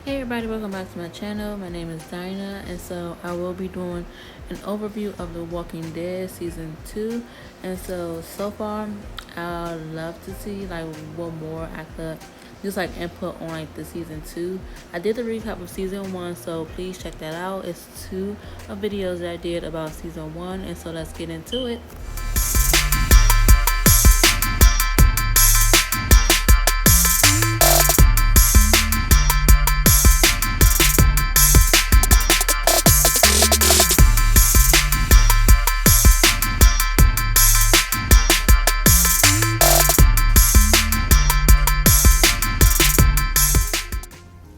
Hey everybody, welcome back to my channel. My name is Dinah, and so I will be doing an overview of The Walking Dead Season 2. And so far, I'd love to see like what more I could just like input on like the Season 2. I did the recap of Season 1, so please check that out. It's two of videos that I did about Season 1, and so let's get into it.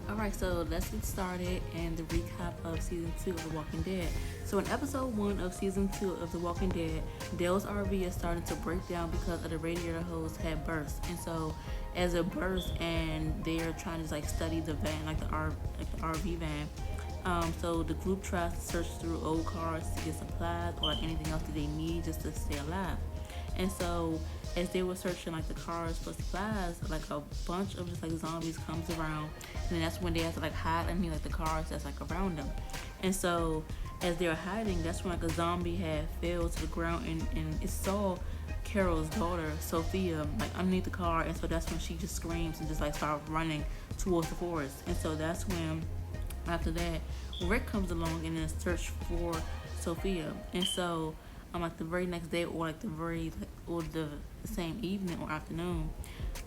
Alright, so let's get started and the recap of season 2 of The Walking Dead. So in episode 1 of season 2 of The Walking Dead, Dale's RV is starting to break down because of the radiator hose had burst. And so as it burst and they're trying to just like study the van, like the RV van. So the group tries to search through old cars to get supplies or like anything else that they need just to stay alive. And so as they were searching like the cars for supplies, like a bunch of just like zombies comes around, and then that's when they have to like hide underneath like the cars that's like around them. And so as they're hiding, that's when like a zombie had fell to the ground and it saw Carol's daughter Sophia like underneath the car, and so that's when she just screams and just like starts running towards the forest. And so that's when after that Rick comes along and then search for Sophia. And so like the very next day or like the very like or the same evening or afternoon,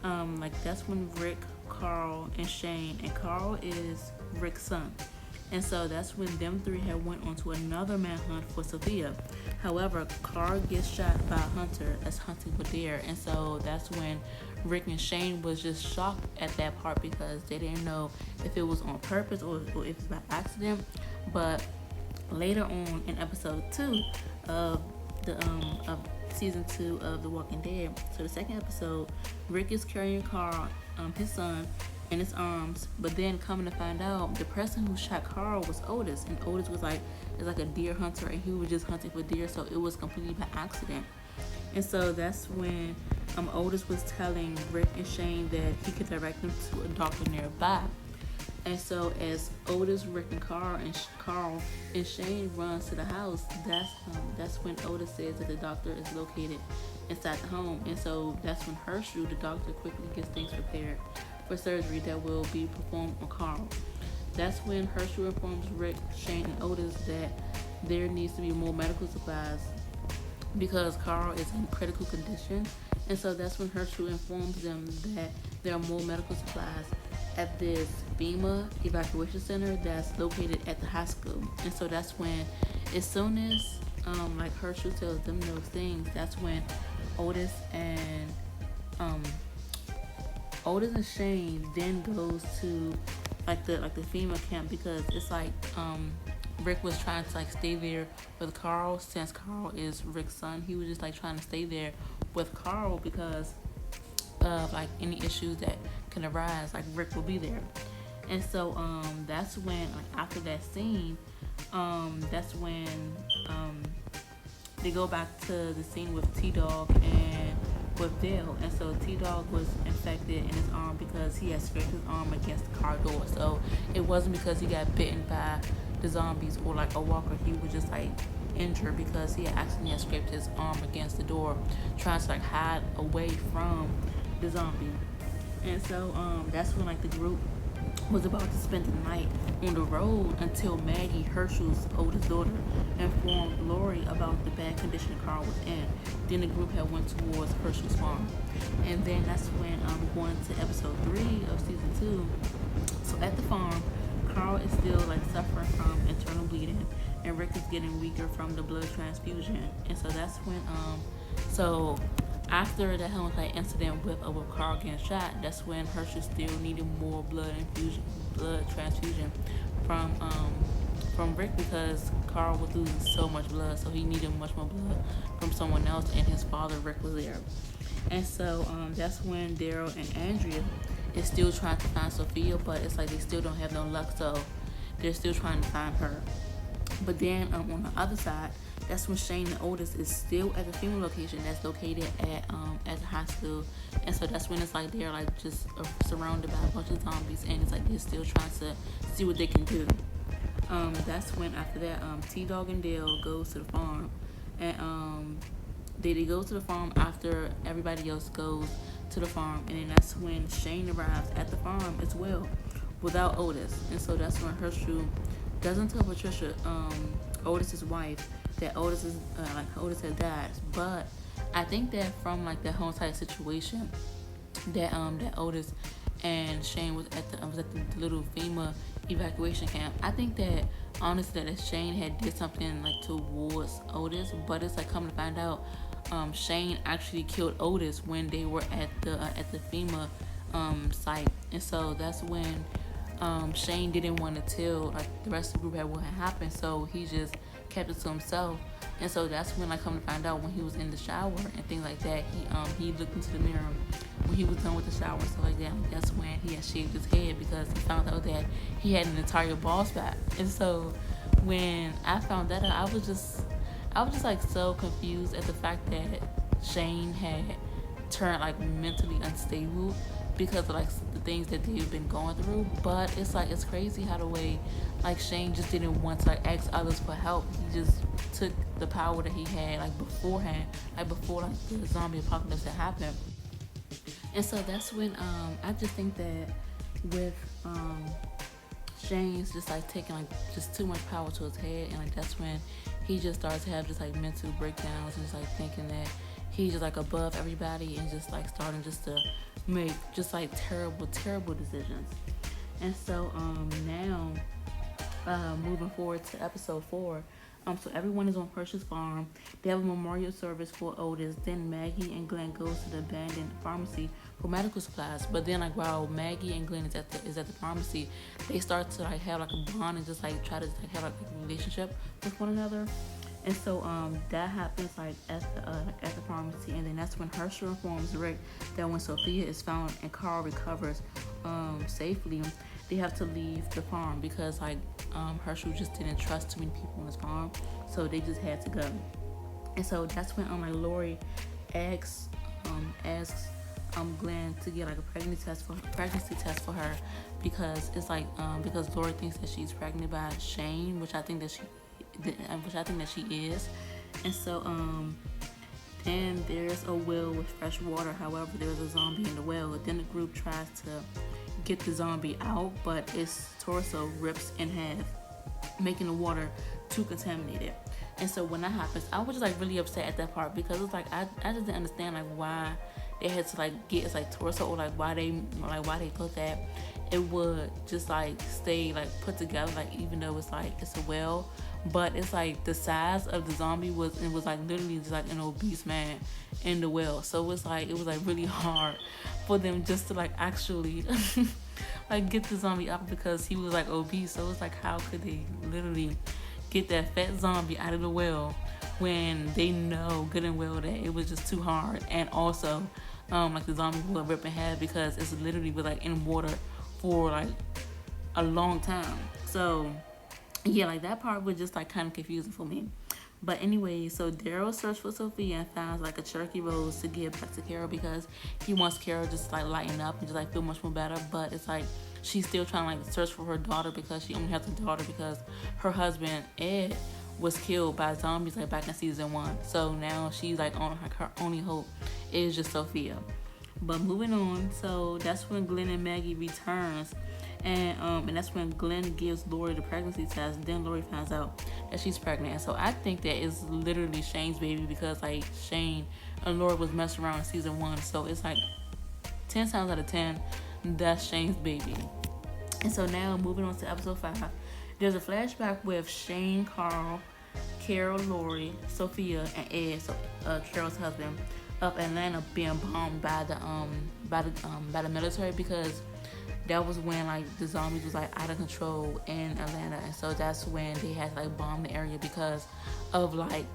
like that's when Rick, Carl, and Shane, and Carl is Rick's son. And so that's when them three had went on to another manhunt for Sophia. However, Carl gets shot by a hunter that's hunting for deer. And so that's when Rick and Shane was just shocked at that part because they didn't know if it was on purpose or if it's by accident. But later on in episode 2 of the of season 2 of The Walking Dead, so the second episode, Rick is carrying Carl, his son, in his arms, but then coming to find out the person who shot Carl was Otis, and Otis was like is like a deer hunter, and he was just hunting for deer, so it was completely by accident. And so that's when Otis was telling Rick and Shane that he could direct them to a doctor nearby. And so as Otis, Rick, and Carl and Shane runs to the house, that's when Otis says that the doctor is located inside the home. And so that's when Herschel, the doctor, quickly gets things prepared for surgery that will be performed on Carl. That's when Herschel informs Rick, Shane, and Otis that there needs to be more medical supplies because Carl is in critical condition. And so that's when Herschel informs them that there are more medical supplies at this FEMA evacuation center that's located at the high school. And so that's when, as soon as like Herschel tells them those things, that's when Otis and um, Otis and Shane then goes to like the FEMA camp because it's like Rick was trying to like stay there with Carl since Carl is Rick's son. He was just like trying to stay there with Carl because of like any issues that can arise. Like Rick will be there. And so that's when like after that scene, that's when they go back to the scene with T-Dog and with Dale. And so T-Dog was infected in his arm because he had scraped his arm against the car door. So it wasn't because he got bitten by the zombies or like a walker. He was just like injured because he had accidentally scraped his arm against the door trying to like hide away from the zombie. And so that's when like the group was about to spend the night on the road until Maggie, Herschel's oldest daughter, informed Lori about the bad condition Carl was in. Then the group had went towards Herschel's farm. And then that's when going to episode 3 of season 2. So at the farm, Carl is still like suffering from internal bleeding, and Rick is getting weaker from the blood transfusion. And so that's when so after the Helen Clark incident with Carl getting shot, that's when Herschel still needed more blood transfusion from Rick because Carl was losing so much blood, so he needed much more blood from someone else, and his father Rick was there. And so that's when Daryl and Andrea is still trying to find Sophia, but it's like they still don't have no luck, so they're still trying to find her. But then on the other side, that's when Shane and Otis is still at the FEMA location that's located at the hospital, and so that's when it's like they're like just surrounded by a bunch of zombies, and it's like they're still trying to see what they can do. That's when after that, T-Dog and Dale goes to the farm, and they go to the farm after everybody else goes to the farm, and then that's when Shane arrives at the farm as well, without Otis, and so that's when Herschel doesn't tell Patricia, Otis's wife, that Otis had died, but I think that from like that whole entire situation, that Otis and Shane was at the little FEMA evacuation camp. I think that honestly that Shane had did something like towards Otis, but it's like coming to find out, Shane actually killed Otis when they were at the FEMA site, and so that's when Shane didn't want to tell like the rest of the group what had happened, so he just kept it to himself. And so that's when I come to find out, when he was in the shower and things like that, he looked into the mirror when he was done with the shower and stuff like that. That's when he had shaved his head because he found out that he had an entire bald spot. And so when I found that out, I was just like so confused at the fact that Shane had turned like mentally unstable because of like the things that they've been going through. But it's like, it's crazy how the way like Shane just didn't want to like ask others for help. He just took the power that he had like beforehand, like before like the zombie apocalypse had happened. And so that's when I just think that with Shane's just like taking like just too much power to his head, and like that's when he just starts to have just like mental breakdowns and just like thinking that he's just like above everybody, and just like starting just to make just like terrible decisions. And so now moving forward to episode 4, so everyone is on Herschel's farm. They have a memorial service for Otis. Then Maggie and Glenn goes to the abandoned pharmacy for medical supplies. But then like while Maggie and Glenn is at the pharmacy, they start to like have like a bond and just like try to like have like a relationship with one another. And so that happens like at the pharmacy, and then that's when Herschel informs Rick that when Sophia is found and Carl recovers safely, they have to leave the farm because like Herschel just didn't trust too many people on his farm, so they just had to go. And so that's when like Lori asks Glenn to get like a pregnancy test for her, because it's like because Lori thinks that she's pregnant by Shane, which I think that she is. And so then there's a well with fresh water. However, there's a zombie in the well. Then the group tries to get the zombie out, but its torso rips in half, making the water too contaminated. And so when that happens, I was just like really upset at that part, because it's like I just didn't understand like why they had to like get its like torso, or like why they thought that it would just like stay like put together, like even though it's a well. But it's like the size of the zombie was like literally just like an obese man in the well. So it was like really hard for them just to like actually like get the zombie out, because he was like obese. So it's like, how could they literally get that fat zombie out of the well when they know good and well that it was just too hard? And also like the zombie will rip in half because it's literally was like in water for like a long time. So yeah, like that part was just like kind of confusing for me. But anyway, so Daryl searched for Sophia and finds like a turkey rose to give back to Carol, because he wants Carol just like lighten up and just like feel much more better. But it's like she's still trying to like search for her daughter, because she only has a daughter because her husband Ed was killed by zombies like back in season 1. So now she's like on her only hope is just Sophia. But moving on, so that's when Glenn and Maggie returns. And that's when Glenn gives Lori the pregnancy test. Then Lori finds out that she's pregnant. And so I think that it's literally Shane's baby, because like Shane and Lori was messing around in season 1. So it's like 10 times out of 10, that's Shane's baby. And so now moving on to episode 5, there's a flashback with Shane, Carl, Carol, Lori, Sophia, and Ed, so Carol's husband, of Atlanta being bombed by the military, because that was when like the zombies was like out of control in Atlanta. And so that's when they had to like bomb the area because of like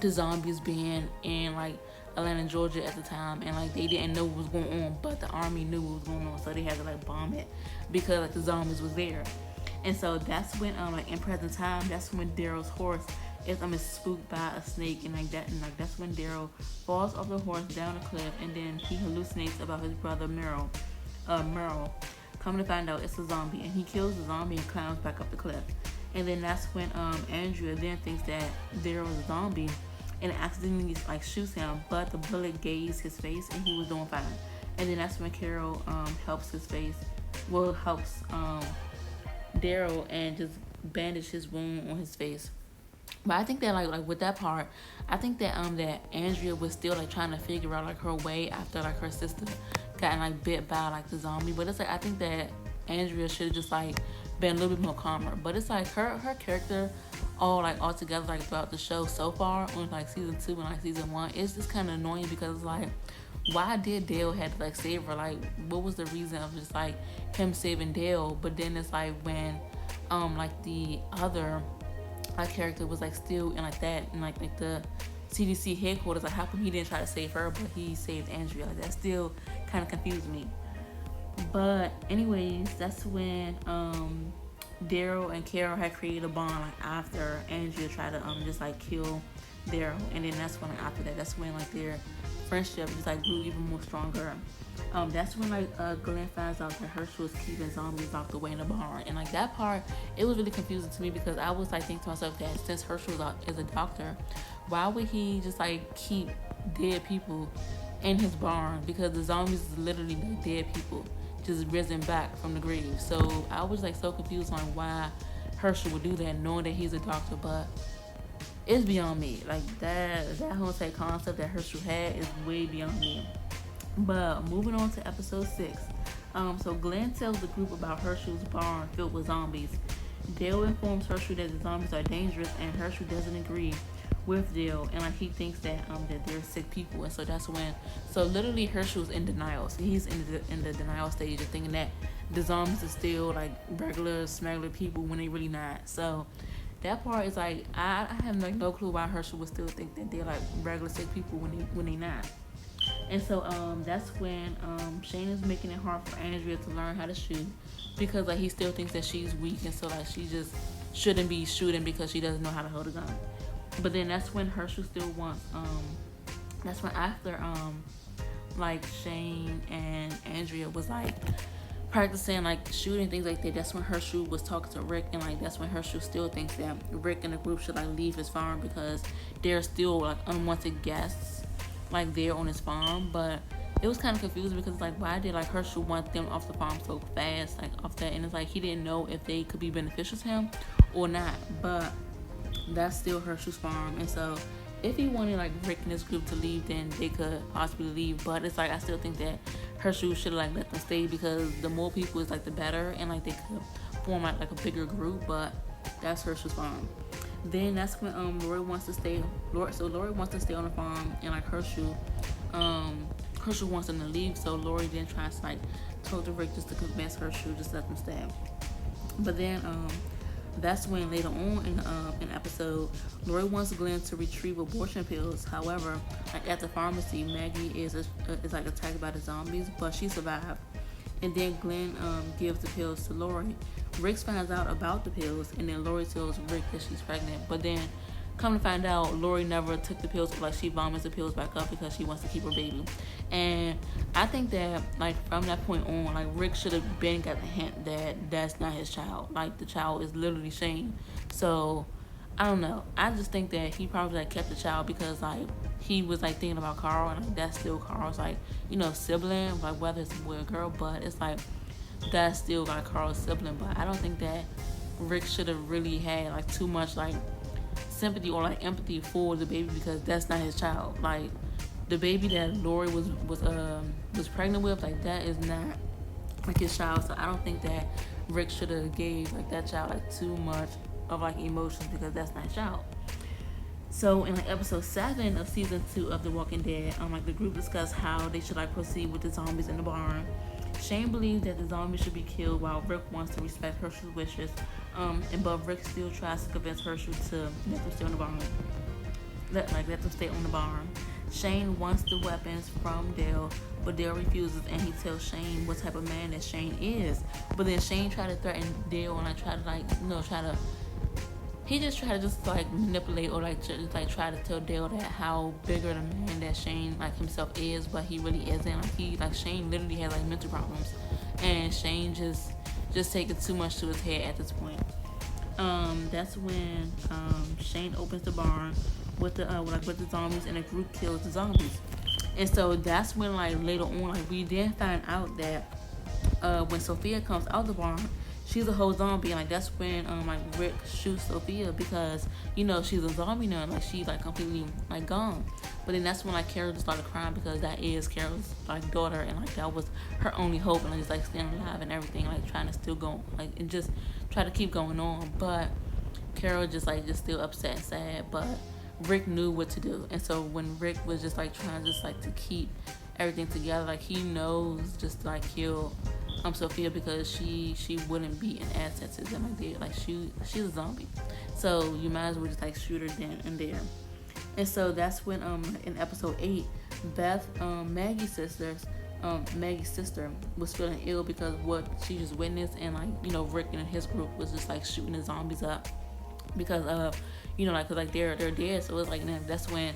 the zombies being in like Atlanta, Georgia at the time, and like they didn't know what was going on, but the army knew what was going on, so they had to like bomb it because like the zombies was there. And so that's when like in present time, that's when Daryl's horse is spooked by a snake, and like that, and like that's when Daryl falls off the horse down a cliff, and then he hallucinates about his brother Merle. Come to find out, it's a zombie, and he kills the zombie and climbs back up the cliff. And then that's when Andrea then thinks that Daryl is a zombie, and accidentally like shoots him, but the bullet grazed his face, and he was doing fine. And then that's when Carol helps his face, helps Daryl and just bandage his wound on his face. But I think that like with that part, I think that that Andrea was still like trying to figure out like her way after like her sister got like bit by like the zombie. But it's like I think that Andrea should have just like been a little bit more calmer. But it's like her character all together like throughout the show so far on like season 2 and like season 1, it's just kind of annoying because it's like, why did Dale have to like save her? Like, what was the reason of just like him saving Dale? But then it's like when like the other character was like still in like that and like the CDC headquarters, like how come he didn't try to save her but he saved Andrea? Like that still kind of confused me. But anyways, that's when Daryl and Carol had created a bond like after Andrea tried to just like kill Daryl, and then that's when like, after that, that's when like their friendship just like grew even more stronger. That's when like Glenn finds out that Hershel was keeping zombies locked away in the barn, and like that part, it was really confusing to me because I was like thinking to myself that since Hershel is a doctor, why would he just like keep dead people in his barn? Because the zombies is literally like dead people just risen back from the grave. So I was like so confused on why Hershel would do that, knowing that he's a doctor. But it's beyond me. Like that whole concept that Hershel had is way beyond me. But moving on to episode 6. So Glenn tells the group about Hershel's barn filled with zombies. Dale informs Hershel that the zombies are dangerous, and Hershel doesn't agree with Dale, and like he thinks that that they're sick people, and so that's when literally Hershel's in denial. So he's in the denial stage of thinking that the zombies are still like regular smuggler people when they really not. So that part is like I have like no clue why Hershel would still think that they're like regular sick people when they not. And so that's when Shane is making it hard for Andrea to learn how to shoot because like he still thinks that she's weak, and so like she just shouldn't be shooting because she doesn't know how to hold a gun. But then that's when Hershel still wants that's when after like Shane and Andrea was like practicing like shooting things like that, that's when Hershel was talking to Rick, and like that's when Hershel still thinks that Rick and the group should like leave his farm because there's still like unwanted guests like there on his farm. But it was kind of confusing because like why did like Hershel want them off the farm so fast, like off that, and it's like he didn't know if they could be beneficial to him or not. But that's still Hershel's farm, and so if he wanted like Rick and his group to leave, then they could possibly leave. But it's like I still think that Hershel should like let them stay because the more people is like the better, and like they could form like a bigger group. But that's Hershel's farm. Then that's when Lori wants to stay. Lori wants to stay on the farm, and like Hershel wants them to leave. So Lori then tries to like talk to Rick just to convince Hershel just let them stay. But then that's when later on in an episode, Lori wants Glenn to retrieve abortion pills. However, like at the pharmacy, Maggie is like attacked by the zombies, but she survived. And then Glenn gives the pills to Lori. Rick finds out about the pills, and then Lori tells Rick that she's pregnant. But then, come to find out, Lori never took the pills. Like she vomits the pills back up because she wants to keep her baby. And I think that like from that point on, like Rick should have been got the hint that that's not his child. Like the child is literally Shane. So I don't know. I just think that he probably like kept the child because like he was like thinking about Carl, and like, that's still Carl's like sibling, like whether it's a boy or girl. But it's like that's still like Carl's sibling. But I don't think that Rick should have really had like too much like sympathy or like empathy for the baby because that's not his child. Like the baby that Lori was pregnant with, like that is not like his child. So I don't think that Rick should have gave like that child like too much of like emotions because that's not his child. So in like episode 7 of season 2 of The Walking Dead, like the group discussed how they should like proceed with the zombies in the barn. Shane believes that the zombies should be killed while Rick wants to respect Hershel's wishes. But Rick still tries to convince Hershel to let them stay on the barn. Let them stay on the barn. Shane wants the weapons from Dale, but Dale refuses, and he tells Shane what type of man that Shane is. But then Shane tried to threaten Dale, and I try to he just tried to just like manipulate or like just like try to tell Dale that how bigger the man that Shane like himself is, but he really isn't. Like Shane literally has like mental problems, and Shane just taking too much to his head at this point. That's when Shane opens the barn with the zombies, and the group kills the zombies. And so that's when like later on like we then find out that when Sophia comes out the barn, she's a whole zombie. And like that's when like Rick shoots Sophia because she's a zombie now, like she's like completely like gone. But then that's when like Carol just started crying because that is Carol's like daughter, and like that was her only hope, and like, just like staying alive and everything, like trying to still go like and just try to keep going on. But Carol just still upset and sad, but Rick knew what to do. And so when Rick was just like trying just like to keep everything together, like he knows just to like kill Sophia because she wouldn't be an asset to them like that. Like she's a zombie, so you might as well just like shoot her then and there. And so that's when in episode 8, Beth, Maggie's sister was feeling ill because what she just witnessed, and like Rick and his group was just like shooting the zombies up because of cause like they're dead. So it was like that's when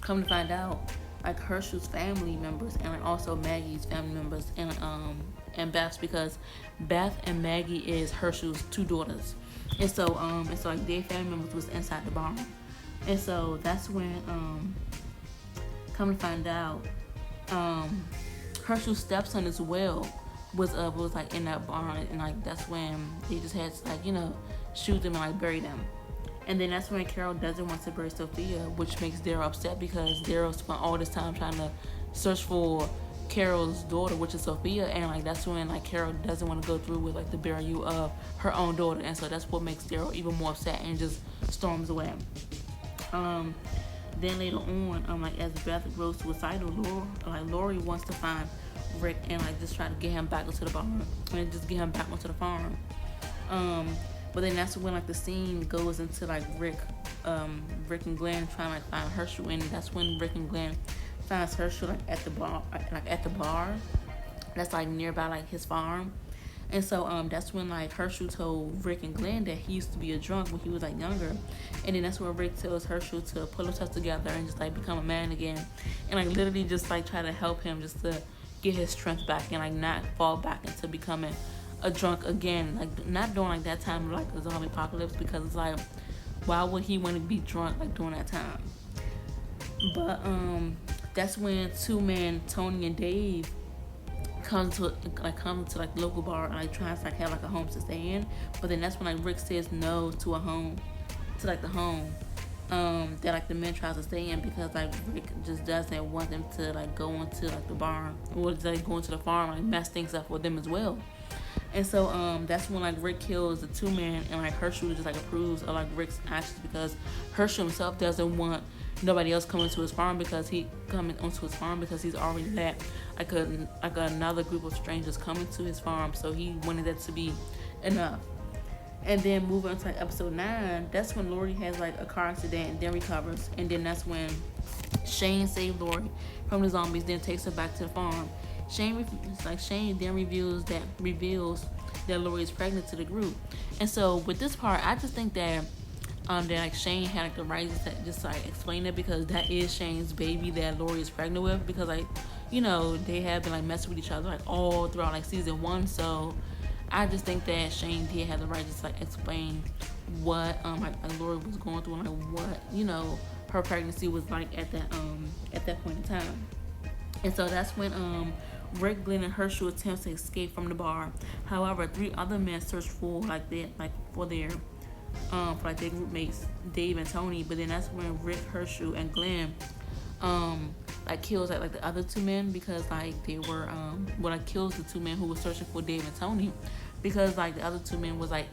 come to find out, like Herschel's family members and like also Maggie's family members and Beth's, because Beth and Maggie is Herschel's 2 daughters. And so like their family members was inside the barn. And so that's when come to find out Herschel's stepson as well was like in that barn, and like that's when they just had to like shoot them and like bury them. And then that's when Carol doesn't want to bury Sophia, which makes Daryl upset because Daryl spent all this time trying to search for Carol's daughter, which is Sophia, and like that's when like Carol doesn't want to go through with like the burial of her own daughter, and so that's what makes Daryl even more upset and just storms away. Then later on, like as Beth grows suicidal, Lori wants to find Rick and like just try to get him back into the barn and just get him back onto the farm. But then that's when like the scene goes into like Rick and Glenn trying to like find Herschel, and that's when Rick and Glenn finds Herschel like at the bar that's like nearby like his farm. And so that's when like Herschel told Rick and Glenn that he used to be a drunk when he was like younger, and then that's where Rick tells Herschel to pull himself together and just like become a man again, and like literally just like try to help him just to get his strength back and like not fall back into becoming a drunk again, like not during like that time of like the zombie apocalypse, because it's like why would he want to be drunk like during that time? But that's when 2 men, Tony and Dave, come to like local bar and like tries to like have like a home to stay in. But then that's when like Rick says no to a home, to like the home that like the men tries to stay in, because like Rick just doesn't want them to like go into like the barn or just like go into the farm and like mess things up for them as well. And so that's when like Rick kills the 2 men, and like Herschel just like approves of like Rick's actions because Herschel himself doesn't want nobody else coming to his farm because he's already let like another group of strangers coming to his farm, so he wanted that to be enough. And then moving on to like episode 9, that's when Lori has like a car accident and then recovers, and then that's when Shane saved Lori from the zombies, then takes her back to the farm. Shane then reveals that Lori is pregnant to the group. And so with this part, I just think that like Shane had like the right to just like explain it, because that is Shane's baby that Lori is pregnant with, because like they have been like messing with each other like all throughout like season 1. So I just think that Shane did have the right to just like explain what like Lori was going through and like what her pregnancy was like at that point in time. And so that's when Rick, Glenn, and Herschel attempts to escape from the bar. However, 3 other men search for their group mates, Dave and Tony. But then that's when Rick, Herschel, and Glenn like kills like the other 2 men, because like they were kills the 2 men who were searching for Dave and Tony, because like the other 2 men was like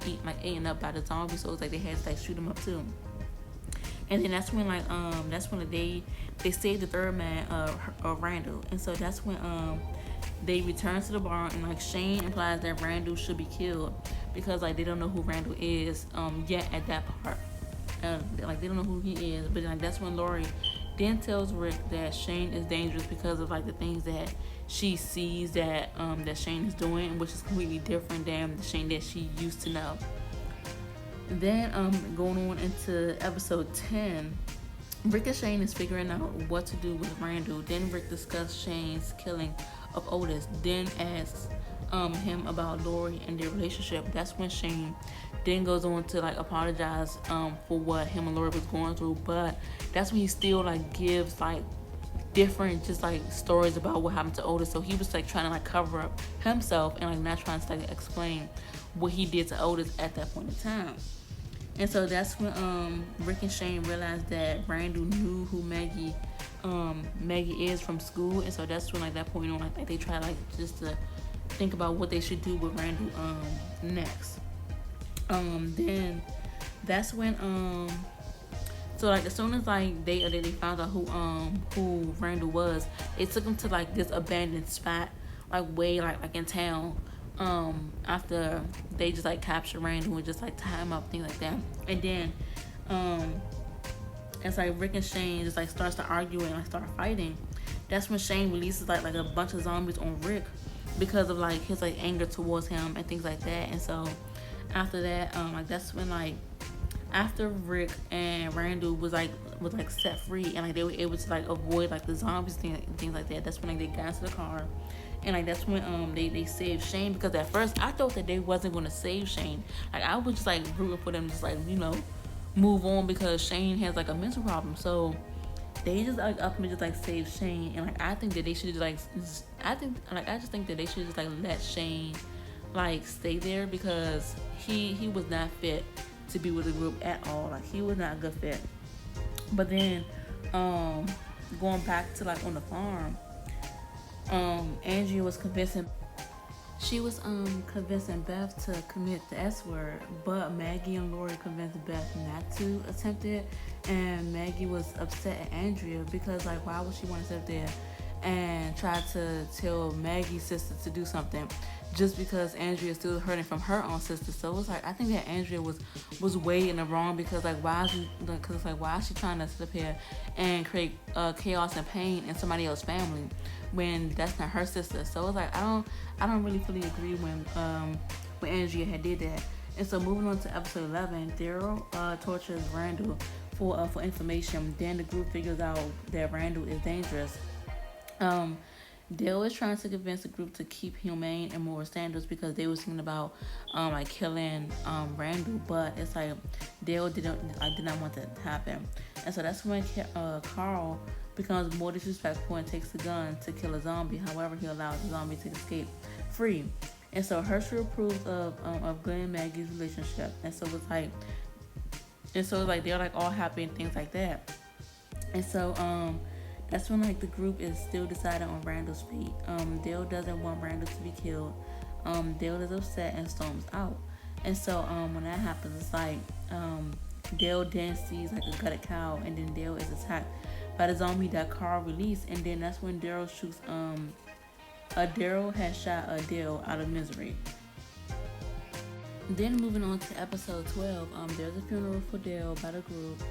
eaten up by the zombies, so it's like they had to like shoot them up too. And then that's when they saved the 3rd man, Randall. And so that's when they return to the barn, and like Shane implies that Randall should be killed because like they don't know who Randall is yet at that part. Like they don't know who he is. But like that's when Lori then tells Rick that Shane is dangerous because of like the things that she sees that Shane is doing, which is completely different than the Shane that she used to know. Then going on into episode 10, Rick and Shane is figuring out what to do with Randall. Then Rick discusses Shane's killing of Otis. Then asks him about Lori and their relationship. That's when Shane then goes on to like apologize for what him and Lori was going through. But that's when he still like gives like different just like stories about what happened to Otis. So he was like trying to like cover up himself and like not trying to like explain what he did to Otis at that point in time. And so that's when Rick and Shane realized that Randall knew who Maggie is from school. And so that's when like that point on like they try like just to think about what they should do with Randall next. Then that's when so like as soon as like they found out who Randall was, it took them to like this abandoned spot like way like in town. After they just like capture Randall and just like tie him up, things like that. And then it's like Rick and Shane just like starts to argue and like start fighting. That's when Shane releases like a bunch of zombies on Rick because of like his like anger towards him and things like that. And so after that, like that's when like after Rick and Randall was set free and like they were able to like avoid like the zombies things like that. That's when like they got into the car. And like that's when they saved Shane, because at first I thought that they wasn't gonna save Shane. Like I was just like rooting for them to just like, you know, move on because Shane has like a mental problem. So they just like up and just like save Shane. And like I think that they should like I just think that they should just like let Shane like stay there, because he was not fit to be with the group at all. Like he was not a good fit. But then going back to like on the farm, Andrea was convincing Beth to commit the S word, but Maggie and Lori convinced Beth not to attempt it. And Maggie was upset at Andrea because like why would she want to sit there and try to tell Maggie's sister to do something just because Andrea is still hurting from her own sister. So it was like I think that Andrea was way in the wrong, because like why is she trying to sit up here and create chaos and pain in somebody else's family when that's not her sister. So it's like I don't really fully agree when Andrea had did that. And so moving on to episode 11, Daryl tortures Randall for information. Then the group figures out that Randall is dangerous. Dale is trying to convince the group to keep humane and moral standards because they were thinking about like killing Randall, but it's like Dale did not want that to happen. And so that's when Carl becomes more disrespectful and takes a gun to kill a zombie. However, he allows the zombie to escape free. And so Herschel approves of Glenn and Maggie's relationship. And so it's like they're like all happy and things like that. And so that's when like the group is still deciding on Randall's fate. Dale doesn't want Randall to be killed. Dale is upset and storms out. And so when that happens, it's like Dale then sees like a gutted cow, and then Dale is attacked by the zombie that Carl released. And then that's when Daryl shoots Daryl has shot Dale out of misery. Then moving on to episode 12, there's a funeral for Dale by the group.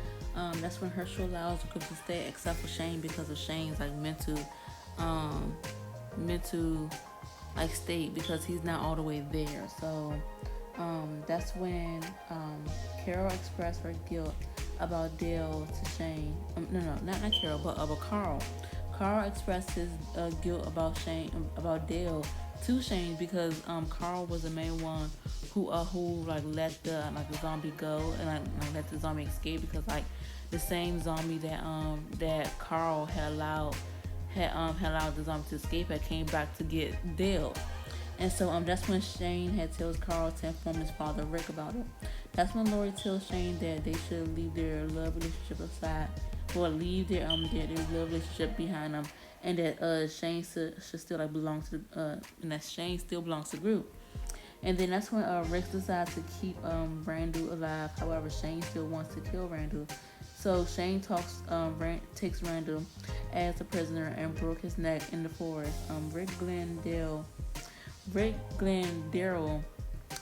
That's when Herschel allows the group to stay except for Shane because of Shane's like mental like state, because he's not all the way there. So that's when Carol expressed her guilt about Dale to Shane. Not Carol, but about Carl. Carl expressed his guilt about Dale to Shane because Carl was the main one who like let the zombie go and like let the zombie escape, because like the same zombie that Carl had allowed the zombie to escape had came back to get Dale. And so that's when Shane had tells Carl to inform his father Rick about it. That's when Lori tells Shane that they should leave their love relationship aside, or leave their love relationship behind them, and that Shane should still like belong to and that Shane still belongs to the group. And then that's when Rick decides to keep Randall alive. However, Shane still wants to kill Randall. So Shane takes Randall as a prisoner and broke his neck in the forest. Rick, Glenn, Daryl,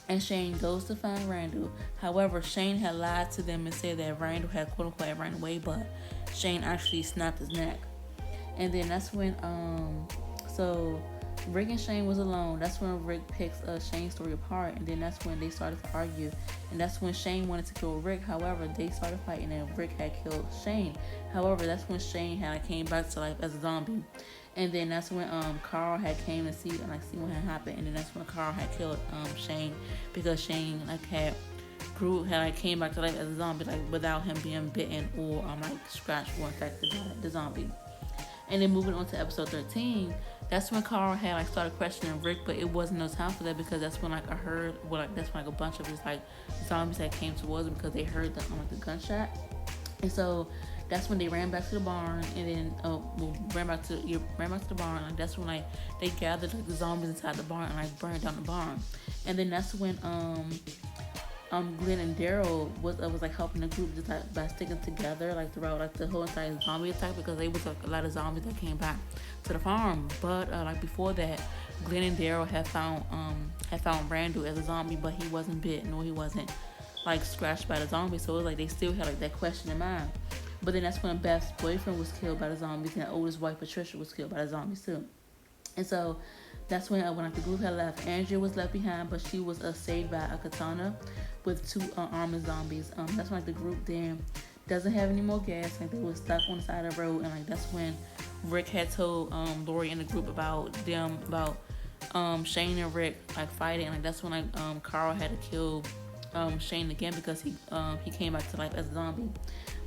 and Shane goes to find Randall. However, Shane had lied to them and said that Randall had quote unquote ran away, but Shane actually snapped his neck. And then that's when Rick and Shane was alone. That's when Rick picks Shane's story apart, and then that's when they started to argue. And that's when Shane wanted to kill Rick. However, they started fighting, and Rick had killed Shane. However, that's when Shane had came back to life as a zombie. And then that's when Carl had came to see what had happened. And then that's when Carl had killed Shane, because Shane came back to life as a zombie, like without him being bitten or scratched or infected by the zombie. And then moving on to episode 13, that's when Carl had started questioning Rick, but it wasn't no time for that, because that's when that's when a bunch of his zombies that came towards him, because they heard the gunshot. And so that's when they ran back to the barn, and then ran back to the barn. That's when they gathered the zombies inside the barn and burned down the barn. And then that's when Glenn and Daryl was helping the group just by sticking together throughout the whole entire zombie attack, because there was a lot of zombies that came back to the farm. But before that, Glenn and Daryl had found Randall as a zombie, but he wasn't bitten or he wasn't scratched by the zombie. So it was they still had that question in mind. But then that's when Beth's boyfriend was killed by the zombies, and the oldest wife Patricia was killed by the zombies too. And so that's when the group had left. Andrea was left behind, but she was saved by a katana with two armored zombies. That's when the group then doesn't have any more gas. They were stuck on the side of the road, and that's when Rick had told Lori and the group about Shane and Rick fighting. And that's when Carl had to kill Shane again, because he came back to life as a zombie.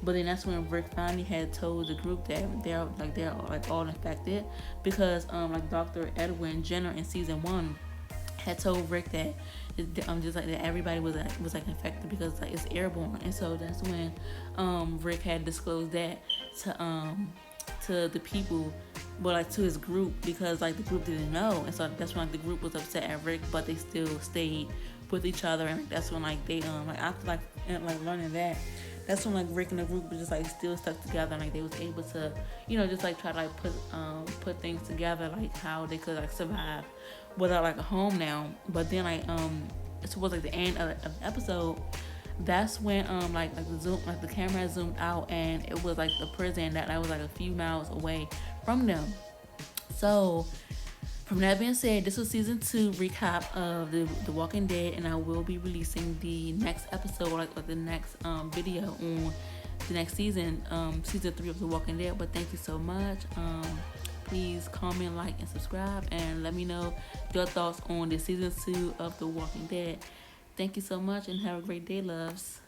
But then that's when Rick finally had told the group that they're all infected, because Dr. Edwin Jenner in season 1 had told Rick that that everybody was infected, because it's airborne. And so that's when Rick had disclosed that to the people, but to his group, because the group didn't know. And so that's when the group was upset at Rick, but they still stayed with each other. And that's when they after learning that, that's when Rick and the group was just still stuck together, and they was able to just try to put things together, how they could survive without a home now. But then towards the end of the episode, that's when the camera zoomed out, and it was the prison that was a few miles away from them. So from that being said, this was season 2 recap of the Walking Dead, and I will be releasing the next episode, the next video on the next season, season 3 of the Walking Dead. But thank you so much. Please comment, like, and subscribe, and let me know your thoughts on the season 2 of the Walking Dead. Thank you so much, and have a great day, loves.